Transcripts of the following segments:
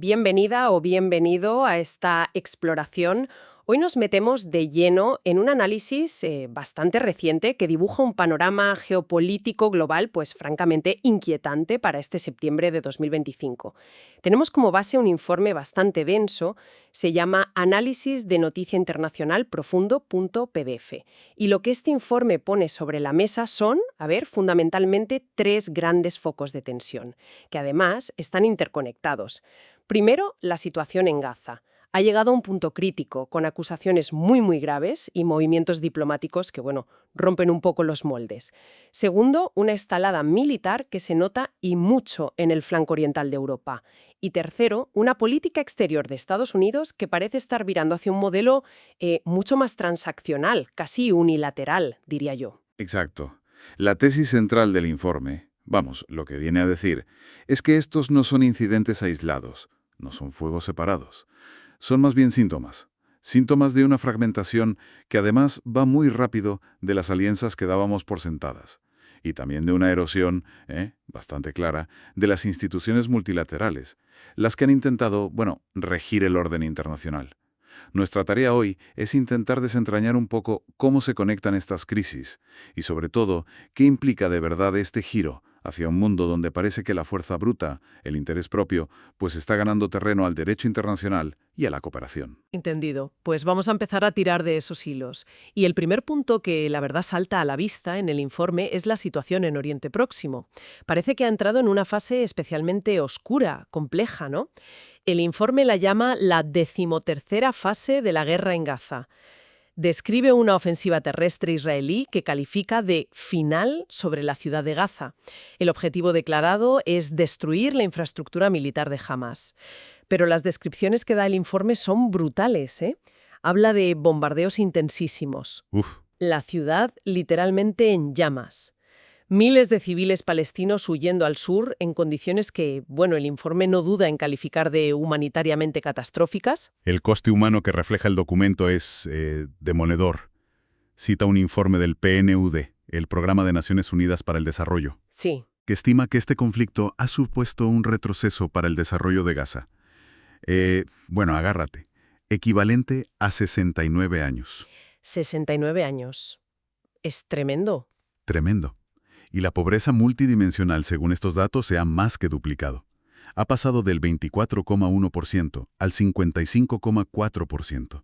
Bienvenida o bienvenido a esta exploración. Hoy nos metemos de lleno en un análisis bastante reciente que dibuja un panorama geopolítico global, pues francamente inquietante para este septiembre de 2025. Tenemos como base un informe bastante denso, se llama Análisis de Noticia Internacional Profundo.pdf. Y lo que este informe pone sobre la mesa son, fundamentalmente tres grandes focos de tensión, que además están interconectados. Primero, la situación en Gaza. Ha llegado a un punto crítico, con acusaciones muy graves y movimientos diplomáticos que, rompen un poco los moldes. Segundo, una escalada militar que se nota y mucho en el flanco oriental de Europa. Y tercero, una política exterior de Estados Unidos que parece estar virando hacia un modelo mucho más transaccional, casi unilateral, diría yo. Exacto. La tesis central del informe, lo que viene a decir, es que estos no son incidentes aislados, no son fuegos separados. Son más bien síntomas. Síntomas de una fragmentación que además va muy rápido de las alianzas que dábamos por sentadas. Y también de una erosión, bastante clara, de las instituciones multilaterales, las que han intentado, regir el orden internacional. Nuestra tarea hoy es intentar desentrañar un poco cómo se conectan estas crisis y, sobre todo, qué implica de verdad este giro hacia un mundo donde parece que la fuerza bruta, el interés propio, pues está ganando terreno al derecho internacional y a la cooperación. Entendido. Pues vamos a empezar a tirar de esos hilos. Y el primer punto que la verdad salta a la vista en el informe es la situación en Oriente Próximo. Parece que ha entrado en una fase especialmente oscura, compleja, ¿no? El informe la llama la 13ª fase de la guerra en Gaza. Describe una ofensiva terrestre israelí que califica de final sobre la ciudad de Gaza. El objetivo declarado es destruir la infraestructura militar de Hamás. Pero las descripciones que da el informe son brutales, ¿eh? Habla de bombardeos intensísimos. La ciudad literalmente en llamas. Miles de civiles palestinos huyendo al sur en condiciones que, el informe no duda en calificar de humanitariamente catastróficas. El coste humano que refleja el documento es demoledor. Cita un informe del PNUD, el Programa de Naciones Unidas para el Desarrollo, Sí. que estima que este conflicto ha supuesto un retroceso para el desarrollo de Gaza. Agárrate. Equivalente a 69 años. 69 años. Es tremendo. Tremendo. Y la pobreza multidimensional, según estos datos, se ha más que duplicado. Ha pasado del 24,1% al 55,4%.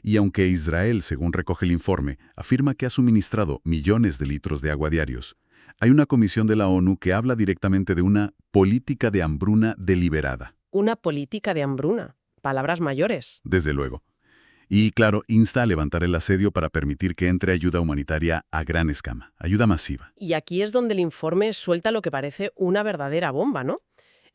Y aunque Israel, según recoge el informe, afirma que ha suministrado millones de litros de agua diarios, hay una comisión de la ONU que habla directamente de una política de hambruna deliberada. Una política de hambruna. Palabras mayores. Desde luego. Y, claro, insta a levantar el asedio para permitir que entre ayuda humanitaria a gran escala, ayuda masiva. Y aquí es donde el informe suelta lo que parece una verdadera bomba, ¿no?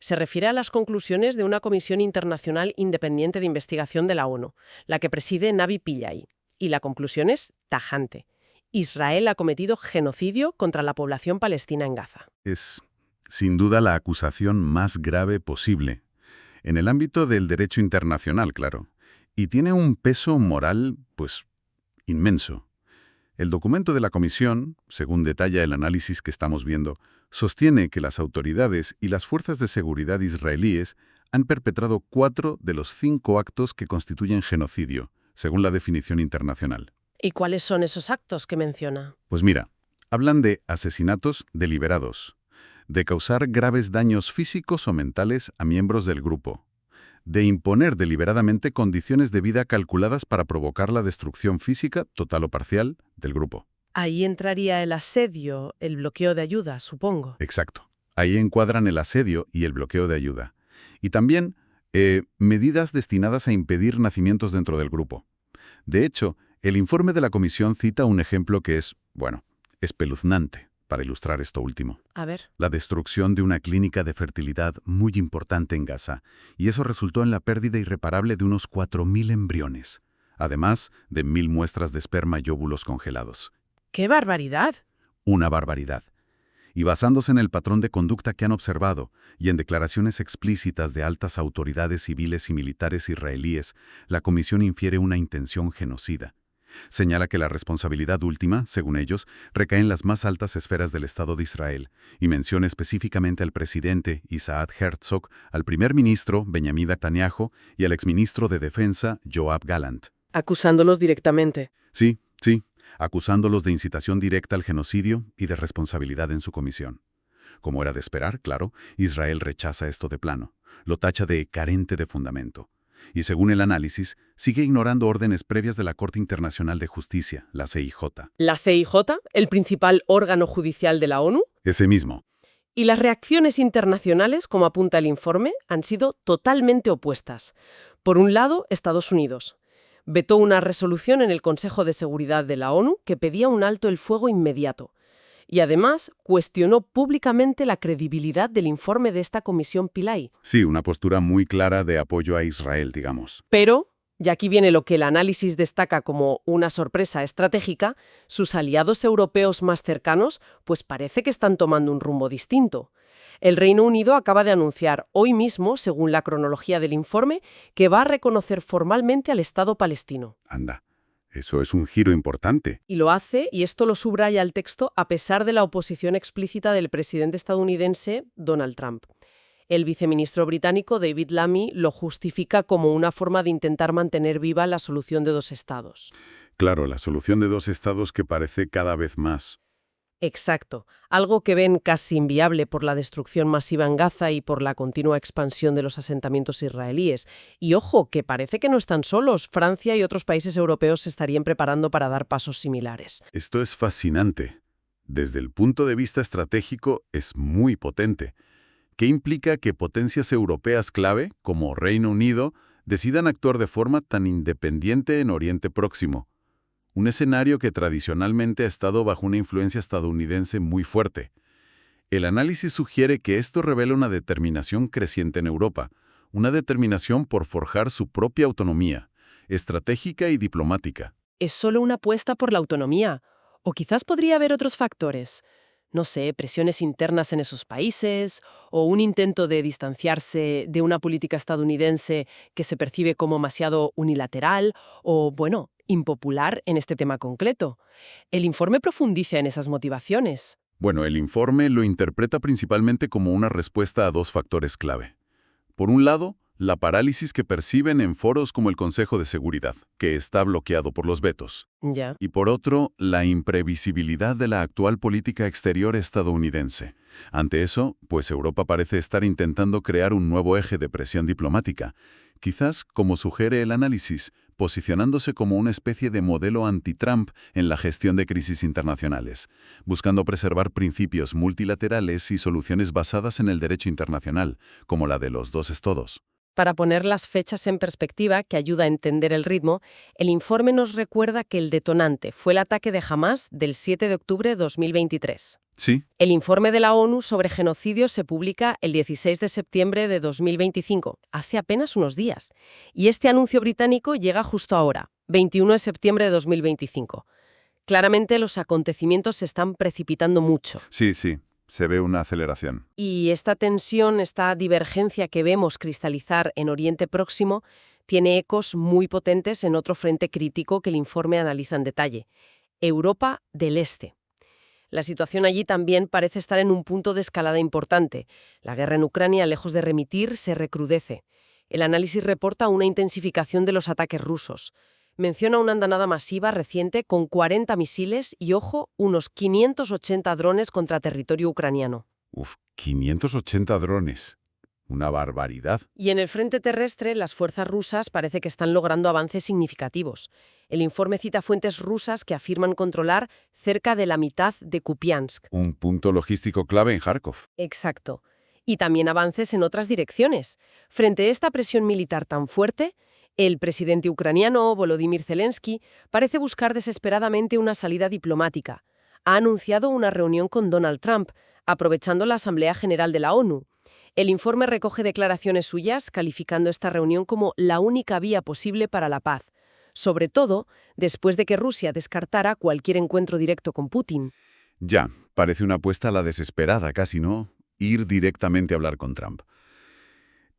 Se refiere a las conclusiones de una comisión internacional independiente de investigación de la ONU, la que preside Navi Pillay. Y la conclusión es tajante. Israel ha cometido genocidio contra la población palestina en Gaza. Es, sin duda, la acusación más grave posible. En el ámbito del derecho internacional, claro. Y tiene un peso moral, inmenso. El documento de la comisión, según detalla el análisis que estamos viendo, sostiene que las autoridades y las fuerzas de seguridad israelíes han perpetrado 4 de los 5 actos que constituyen genocidio, según la definición internacional. ¿Y cuáles son esos actos que menciona? Pues mira, hablan de asesinatos deliberados, de causar graves daños físicos o mentales a miembros del grupo, de imponer deliberadamente condiciones de vida calculadas para provocar la destrucción física, total o parcial, del grupo. Ahí entraría el asedio, el bloqueo de ayuda, supongo. Exacto. Ahí encuadran el asedio y el bloqueo de ayuda. Y también medidas destinadas a impedir nacimientos dentro del grupo. De hecho, el informe de la comisión cita un ejemplo que es, espeluznante para ilustrar esto último. A ver. La destrucción de una clínica de fertilidad muy importante en Gaza, y eso resultó en la pérdida irreparable de unos 4.000 embriones, además de 1.000 muestras de esperma y óvulos congelados. ¡Qué barbaridad! Una barbaridad. Y basándose en el patrón de conducta que han observado y en declaraciones explícitas de altas autoridades civiles y militares israelíes, la comisión infiere una intención genocida. Señala que la responsabilidad última, según ellos, recae en las más altas esferas del Estado de Israel, y menciona específicamente al presidente Isaac Herzog, al primer ministro Benjamin Netanyahu y al exministro de Defensa Yoav Gallant. Acusándolos directamente. Sí, acusándolos de incitación directa al genocidio y de responsabilidad en su comisión. Como era de esperar, claro, Israel rechaza esto de plano, lo tacha de carente de fundamento. Y según el análisis, sigue ignorando órdenes previas de la Corte Internacional de Justicia, la CIJ. ¿La CIJ, el principal órgano judicial de la ONU? Ese mismo. Y las reacciones internacionales, como apunta el informe, han sido totalmente opuestas. Por un lado, Estados Unidos vetó una resolución en el Consejo de Seguridad de la ONU que pedía un alto el fuego inmediato. Y además cuestionó públicamente la credibilidad del informe de esta comisión Pillay. Sí, una postura muy clara de apoyo a Israel, digamos. Pero, y aquí viene lo que el análisis destaca como una sorpresa estratégica, sus aliados europeos más cercanos pues parece que están tomando un rumbo distinto. El Reino Unido acaba de anunciar hoy mismo, según la cronología del informe, que va a reconocer formalmente al Estado palestino. Anda, eso es un giro importante. Y lo hace, y esto lo subraya el texto, a pesar de la oposición explícita del presidente estadounidense Donald Trump. El viceministro británico David Lammy lo justifica como una forma de intentar mantener viva la solución de dos estados. Claro, la solución de dos estados que parece cada vez más. Exacto, algo que ven casi inviable por la destrucción masiva en Gaza y por la continua expansión de los asentamientos israelíes. Y ojo, que parece que no están solos. Francia y otros países europeos se estarían preparando para dar pasos similares. Esto es fascinante. Desde el punto de vista estratégico, es muy potente. ¿Qué implica que potencias europeas clave, como Reino Unido, decidan actuar de forma tan independiente en Oriente Próximo? Un escenario que tradicionalmente ha estado bajo una influencia estadounidense muy fuerte. El análisis sugiere que esto revela una determinación creciente en Europa, una determinación por forjar su propia autonomía, estratégica y diplomática. ¿Es solo una apuesta por la autonomía? ¿O quizás podría haber otros factores? No sé, presiones internas en esos países, o un intento de distanciarse de una política estadounidense que se percibe como demasiado unilateral, o, bueno, impopular en este tema concreto. El informe profundiza en esas motivaciones. Bueno, el informe lo interpreta principalmente como una respuesta a dos factores clave. Por un lado, la parálisis que perciben en foros como el Consejo de Seguridad, que está bloqueado por los vetos. Ya. Y por otro, la imprevisibilidad de la actual política exterior estadounidense. Ante eso, pues Europa parece estar intentando crear un nuevo eje de presión diplomática, quizás, como sugiere el análisis, posicionándose como una especie de modelo anti-Trump en la gestión de crisis internacionales, buscando preservar principios multilaterales y soluciones basadas en el derecho internacional, como la de los dos estados. Para poner las fechas en perspectiva, que ayuda a entender el ritmo, el informe nos recuerda que el detonante fue el ataque de Hamás del 7 de octubre de 2023. Sí. El informe de la ONU sobre genocidio se publica el 16 de septiembre de 2025, hace apenas unos días. Y este anuncio británico llega justo ahora, 21 de septiembre de 2025. Claramente los acontecimientos se están precipitando mucho. Sí. Se ve una aceleración. Y esta tensión, esta divergencia que vemos cristalizar en Oriente Próximo, tiene ecos muy potentes en otro frente crítico que el informe analiza en detalle: Europa del Este. La situación allí también parece estar en un punto de escalada importante. La guerra en Ucrania, lejos de remitir, se recrudece. El análisis reporta una intensificación de los ataques rusos. Menciona una andanada masiva reciente con 40 misiles y, ojo, unos 580 drones contra territorio ucraniano. 580 drones. Una barbaridad. Y en el frente terrestre, las fuerzas rusas parece que están logrando avances significativos. El informe cita fuentes rusas que afirman controlar cerca de la mitad de Kupiansk. Un punto logístico clave en Kharkov. Exacto. Y también avances en otras direcciones. Frente a esta presión militar tan fuerte, el presidente ucraniano, Volodymyr Zelensky, parece buscar desesperadamente una salida diplomática. Ha anunciado una reunión con Donald Trump, aprovechando la Asamblea General de la ONU. El informe recoge declaraciones suyas calificando esta reunión como la única vía posible para la paz, sobre todo después de que Rusia descartara cualquier encuentro directo con Putin. Ya, parece una apuesta a la desesperada, casi, ¿no? Ir directamente a hablar con Trump.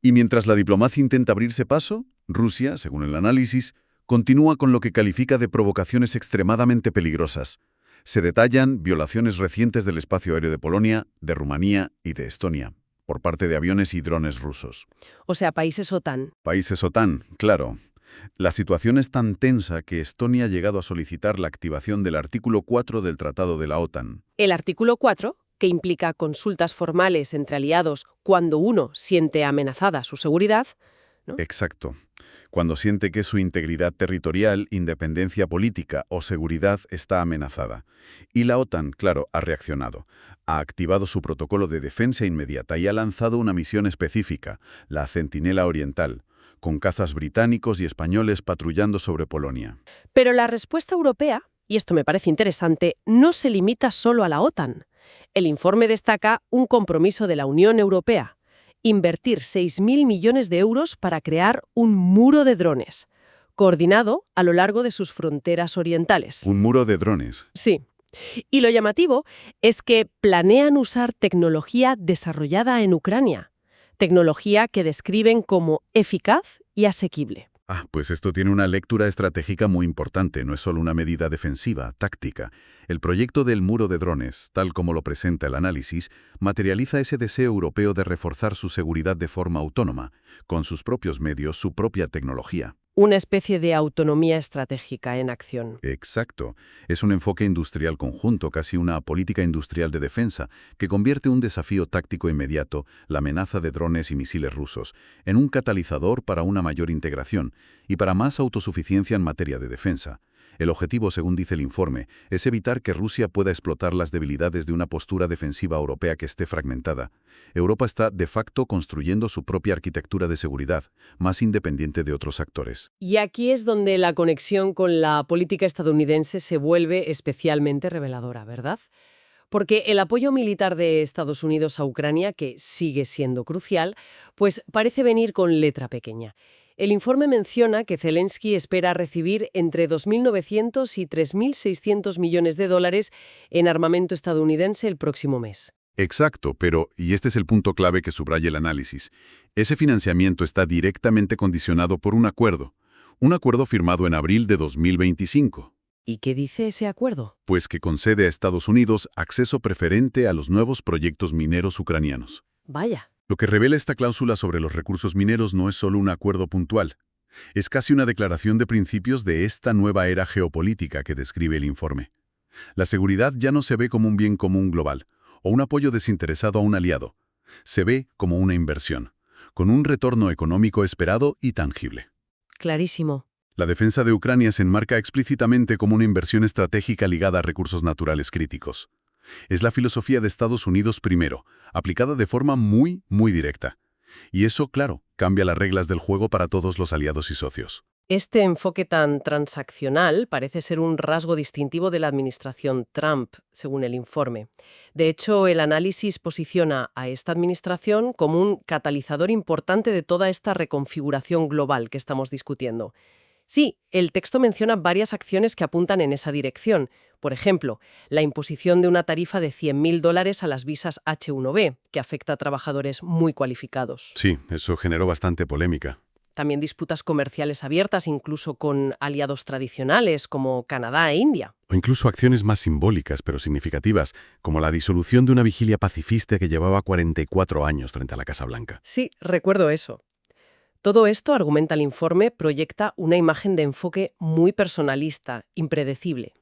Y mientras la diplomacia intenta abrirse paso, Rusia, según el análisis, Continúa con lo que califica de provocaciones extremadamente peligrosas. Se detallan violaciones recientes del espacio aéreo de Polonia, de Rumanía y de Estonia, por parte de aviones y drones rusos. O sea, países OTAN. Países OTAN, claro. La situación es tan tensa que Estonia ha llegado a solicitar la activación del artículo 4 del Tratado de la OTAN. El artículo 4, que implica consultas formales entre aliados cuando uno siente amenazada su seguridad, ¿no? Exacto. Cuando siente que su integridad territorial, independencia política o seguridad está amenazada. Y la OTAN, claro, ha reaccionado. Ha activado su protocolo de defensa inmediata y ha lanzado una misión específica, la Centinela Oriental, con cazas británicos y españoles patrullando sobre Polonia. Pero la respuesta europea, y esto me parece interesante, no se limita solo a la OTAN. El informe destaca un compromiso de la Unión Europea: invertir 6.000 millones de euros para crear un muro de drones, coordinado a lo largo de sus fronteras orientales. Un muro de drones. Sí. Y lo llamativo es que planean usar tecnología desarrollada en Ucrania, tecnología que describen como eficaz y asequible. Pues esto tiene una lectura estratégica muy importante, no es solo una medida defensiva, táctica. El proyecto del muro de drones, tal como lo presenta el análisis, materializa ese deseo europeo de reforzar su seguridad de forma autónoma, con sus propios medios, su propia tecnología. Una especie de autonomía estratégica en acción. Exacto. Es un enfoque industrial conjunto, casi una política industrial de defensa, que convierte un desafío táctico inmediato, la amenaza de drones y misiles rusos, en un catalizador para una mayor integración y para más autosuficiencia en materia de defensa. El objetivo, según dice el informe, es evitar que Rusia pueda explotar las debilidades de una postura defensiva europea que esté fragmentada. Europa está, de facto, construyendo su propia arquitectura de seguridad, más independiente de otros actores. Y aquí es donde la conexión con la política estadounidense se vuelve especialmente reveladora, ¿verdad? Porque el apoyo militar de Estados Unidos a Ucrania, que sigue siendo crucial, pues parece venir con letra pequeña. El informe menciona que Zelensky espera recibir entre 2.900 y 3.600 millones de dólares en armamento estadounidense el próximo mes. Exacto, pero, y este es el punto clave que subraya el análisis, ese financiamiento está directamente condicionado por un acuerdo firmado en abril de 2025. ¿Y qué dice ese acuerdo? Pues que concede a Estados Unidos acceso preferente a los nuevos proyectos mineros ucranianos. Vaya. Lo que revela esta cláusula sobre los recursos mineros no es solo un acuerdo puntual, es casi una declaración de principios de esta nueva era geopolítica que describe el informe. La seguridad ya no se ve como un bien común global, o un apoyo desinteresado a un aliado. Se ve como una inversión, con un retorno económico esperado y tangible. Clarísimo. La defensa de Ucrania se enmarca explícitamente como una inversión estratégica ligada a recursos naturales críticos. Es la filosofía de Estados Unidos primero, aplicada de forma muy directa. Y eso, claro, cambia las reglas del juego para todos los aliados y socios. Este enfoque tan transaccional parece ser un rasgo distintivo de la administración Trump, según el informe. De hecho, el análisis posiciona a esta administración como un catalizador importante de toda esta reconfiguración global que estamos discutiendo. Sí, el texto menciona varias acciones que apuntan en esa dirección. Por ejemplo, la imposición de una tarifa de $100.000 a las visas H-1B, que afecta a trabajadores muy cualificados. Sí, eso generó bastante polémica. También disputas comerciales abiertas, incluso con aliados tradicionales como Canadá e India. O incluso acciones más simbólicas pero significativas, como la disolución de una vigilia pacifista que llevaba 44 años frente a la Casa Blanca. Sí, recuerdo eso. Todo esto, argumenta el informe, proyecta una imagen de enfoque muy personalista, impredecible,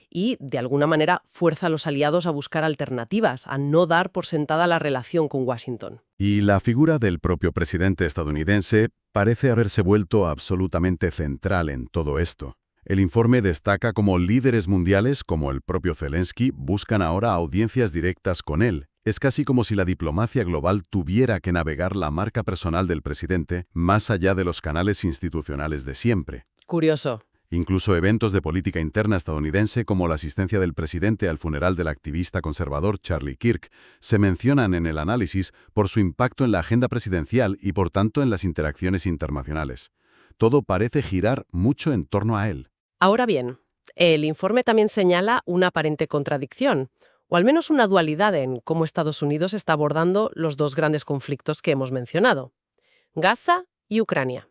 y, de alguna manera, fuerza a los aliados a buscar alternativas, a no dar por sentada la relación con Washington. Y la figura del propio presidente estadounidense parece haberse vuelto absolutamente central en todo esto. El informe destaca cómo líderes mundiales, como el propio Zelensky, buscan ahora audiencias directas con él. Es casi como si la diplomacia global tuviera que navegar la marca personal del presidente más allá de los canales institucionales de siempre. Curioso. Incluso eventos de política interna estadounidense como la asistencia del presidente al funeral del activista conservador Charlie Kirk se mencionan en el análisis por su impacto en la agenda presidencial y por tanto en las interacciones internacionales. Todo parece girar mucho en torno a él. Ahora bien, el informe también señala una aparente contradicción, o al menos una dualidad en cómo Estados Unidos está abordando los dos grandes conflictos que hemos mencionado: Gaza y Ucrania.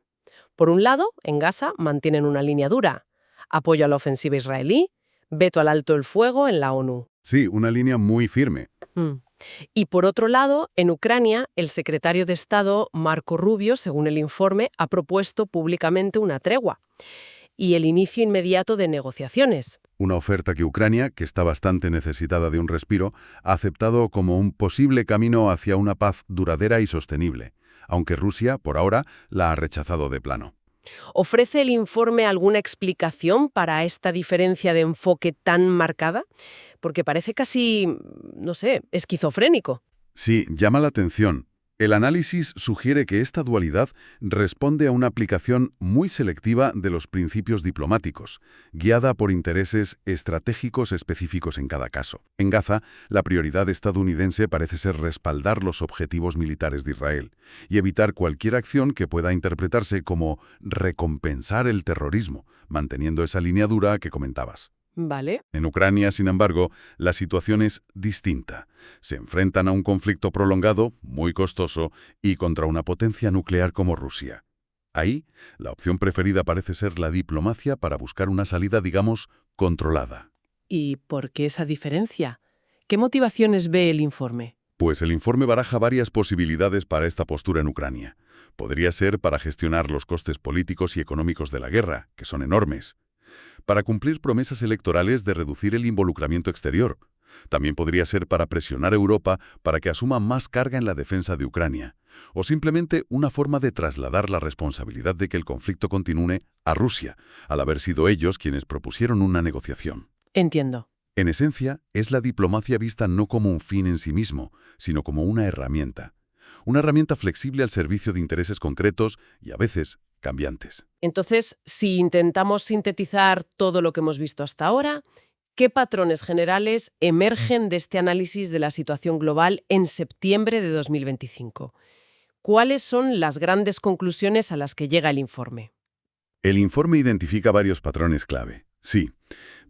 Por un lado, en Gaza mantienen una línea dura: apoyo a la ofensiva israelí, veto al alto el fuego en la ONU. Sí, una línea muy firme. Mm. Y por otro lado, en Ucrania, el secretario de Estado, Marco Rubio, según el informe, ha propuesto públicamente una tregua y el inicio inmediato de negociaciones. Una oferta que Ucrania, que está bastante necesitada de un respiro, ha aceptado como un posible camino hacia una paz duradera y sostenible, aunque Rusia, por ahora, la ha rechazado de plano. ¿Ofrece el informe alguna explicación para esta diferencia de enfoque tan marcada? Porque parece casi, no sé, esquizofrénico. Sí, llama la atención. El análisis sugiere que esta dualidad responde a una aplicación muy selectiva de los principios diplomáticos, guiada por intereses estratégicos específicos en cada caso. En Gaza, la prioridad estadounidense parece ser respaldar los objetivos militares de Israel y evitar cualquier acción que pueda interpretarse como recompensar el terrorismo, manteniendo esa línea dura que comentabas. Vale. En Ucrania, sin embargo, la situación es distinta. Se enfrentan a un conflicto prolongado, muy costoso, y contra una potencia nuclear como Rusia. Ahí, la opción preferida parece ser la diplomacia para buscar una salida, digamos, controlada. ¿Y por qué esa diferencia? ¿Qué motivaciones ve el informe? Pues el informe baraja varias posibilidades para esta postura en Ucrania. Podría ser para gestionar los costes políticos y económicos de la guerra, que son enormes. Para cumplir promesas electorales de reducir el involucramiento exterior. También podría ser para presionar a Europa para que asuma más carga en la defensa de Ucrania. O simplemente una forma de trasladar la responsabilidad de que el conflicto continúe a Rusia, al haber sido ellos quienes propusieron una negociación. Entiendo. En esencia, es la diplomacia vista no como un fin en sí mismo, sino como una herramienta. Una herramienta flexible al servicio de intereses concretos y, a veces, cambiantes. Entonces, si intentamos sintetizar todo lo que hemos visto hasta ahora, ¿qué patrones generales emergen de este análisis de la situación global en septiembre de 2025? ¿Cuáles son las grandes conclusiones a las que llega el informe? El informe identifica varios patrones clave. Sí.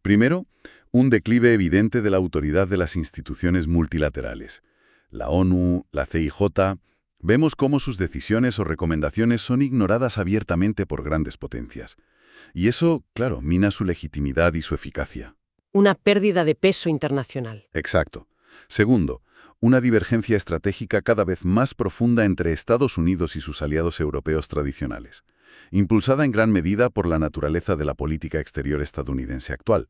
Primero, un declive evidente de la autoridad de las instituciones multilaterales. La ONU, la CIJ. Vemos cómo sus decisiones o recomendaciones son ignoradas abiertamente por grandes potencias. Y eso, claro, mina su legitimidad y su eficacia. Una pérdida de peso internacional. Exacto. Segundo, una divergencia estratégica cada vez más profunda entre Estados Unidos y sus aliados europeos tradicionales, impulsada en gran medida por la naturaleza de la política exterior estadounidense actual.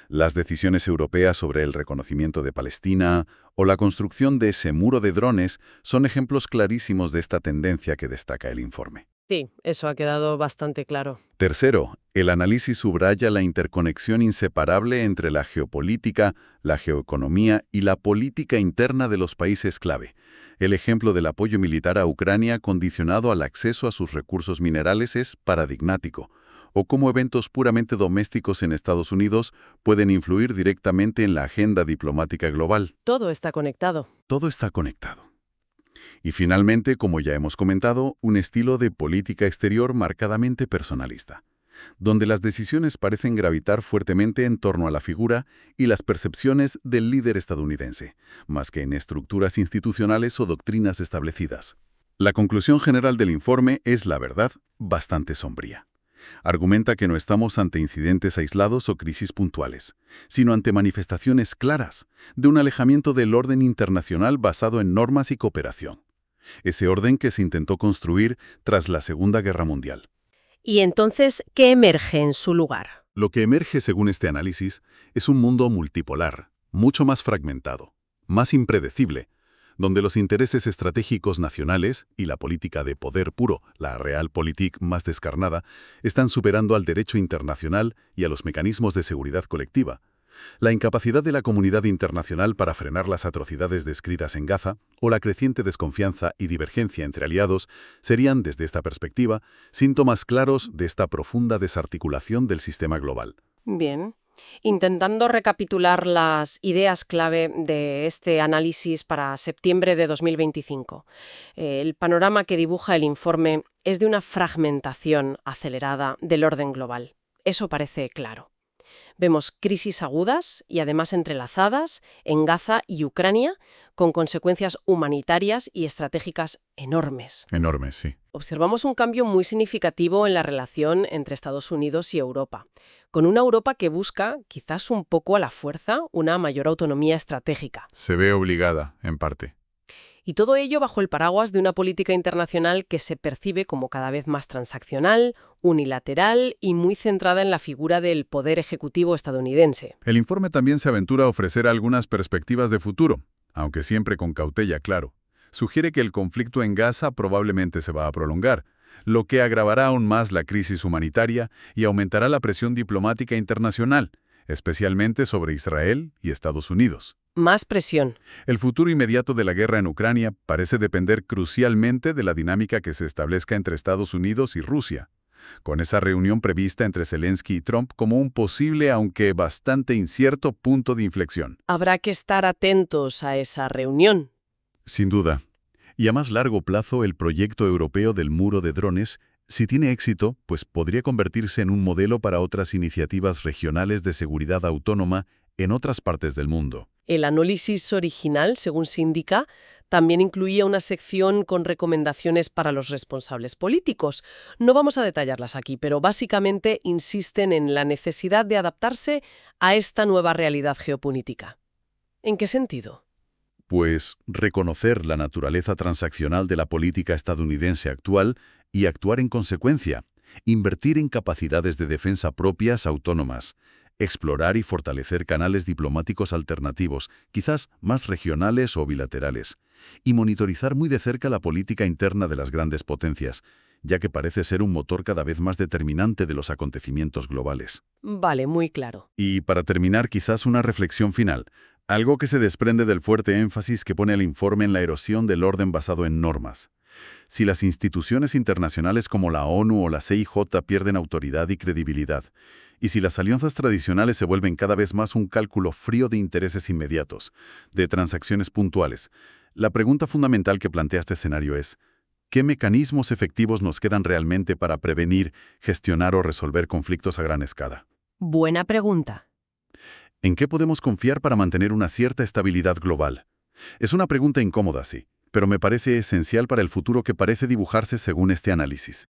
Las decisiones europeas sobre el reconocimiento de Palestina o la construcción de ese muro de drones son ejemplos clarísimos de esta tendencia que destaca el informe. Sí, eso ha quedado bastante claro. Tercero, el análisis subraya la interconexión inseparable entre la geopolítica, la geoeconomía y la política interna de los países clave. El ejemplo del apoyo militar a Ucrania condicionado al acceso a sus recursos minerales es paradigmático, o cómo eventos puramente domésticos en Estados Unidos pueden influir directamente en la agenda diplomática global. Todo está conectado. Todo está conectado. Y finalmente, como ya hemos comentado, un estilo de política exterior marcadamente personalista, donde las decisiones parecen gravitar fuertemente en torno a la figura y las percepciones del líder estadounidense, más que en estructuras institucionales o doctrinas establecidas. La conclusión general del informe es, la verdad, bastante sombría. Argumenta que no estamos ante incidentes aislados o crisis puntuales, sino ante manifestaciones claras de un alejamiento del orden internacional basado en normas y cooperación. Ese orden que se intentó construir tras la Segunda Guerra Mundial. ¿Y entonces qué emerge en su lugar? Lo que emerge según este análisis es un mundo multipolar, mucho más fragmentado, más impredecible, donde los intereses estratégicos nacionales y la política de poder puro, la realpolitik más descarnada, están superando al derecho internacional y a los mecanismos de seguridad colectiva. La incapacidad de la comunidad internacional para frenar las atrocidades descritas en Gaza o la creciente desconfianza y divergencia entre aliados serían, desde esta perspectiva, síntomas claros de esta profunda desarticulación del sistema global. Bien. Intentando recapitular las ideas clave de este análisis para septiembre de 2025, el panorama que dibuja el informe es de una fragmentación acelerada del orden global. Eso parece claro. Vemos crisis agudas y además entrelazadas en Gaza y Ucrania, con consecuencias humanitarias y estratégicas enormes. Enorme, sí. Observamos un cambio muy significativo en la relación entre Estados Unidos y Europa, con una Europa que busca, quizás un poco a la fuerza, una mayor autonomía estratégica. Se ve obligada, en parte. Y todo ello bajo el paraguas de una política internacional que se percibe como cada vez más transaccional, unilateral y muy centrada en la figura del poder ejecutivo estadounidense. El informe también se aventura a ofrecer algunas perspectivas de futuro, aunque siempre con cautela, claro. Sugiere que el conflicto en Gaza probablemente se va a prolongar, lo que agravará aún más la crisis humanitaria y aumentará la presión diplomática internacional, especialmente sobre Israel y Estados Unidos. Más presión. El futuro inmediato de la guerra en Ucrania parece depender crucialmente de la dinámica que se establezca entre Estados Unidos y Rusia, con esa reunión prevista entre Zelensky y Trump como un posible, aunque bastante incierto, punto de inflexión. Habrá que estar atentos a esa reunión. Sin duda. Y a más largo plazo, el proyecto europeo del muro de drones, si tiene éxito, pues podría convertirse en un modelo para otras iniciativas regionales de seguridad autónoma en otras partes del mundo. El análisis original, según se indica, también incluía una sección con recomendaciones para los responsables políticos. No vamos a detallarlas aquí, pero básicamente insisten en la necesidad de adaptarse a esta nueva realidad geopolítica. ¿En qué sentido? Pues reconocer la naturaleza transaccional de la política estadounidense actual y actuar en consecuencia, invertir en capacidades de defensa propias autónomas, explorar y fortalecer canales diplomáticos alternativos, quizás más regionales o bilaterales, y monitorizar muy de cerca la política interna de las grandes potencias, ya que parece ser un motor cada vez más determinante de los acontecimientos globales. Vale, muy claro. Y para terminar, quizás una reflexión final, algo que se desprende del fuerte énfasis que pone el informe en la erosión del orden basado en normas. Si las instituciones internacionales como la ONU o la CIJ pierden autoridad y credibilidad, y si las alianzas tradicionales se vuelven cada vez más un cálculo frío de intereses inmediatos, de transacciones puntuales, la pregunta fundamental que plantea este escenario es: ¿qué mecanismos efectivos nos quedan realmente para prevenir, gestionar o resolver conflictos a gran escala? Buena pregunta. ¿En qué podemos confiar para mantener una cierta estabilidad global? Es una pregunta incómoda, sí, pero me parece esencial para el futuro que parece dibujarse según este análisis.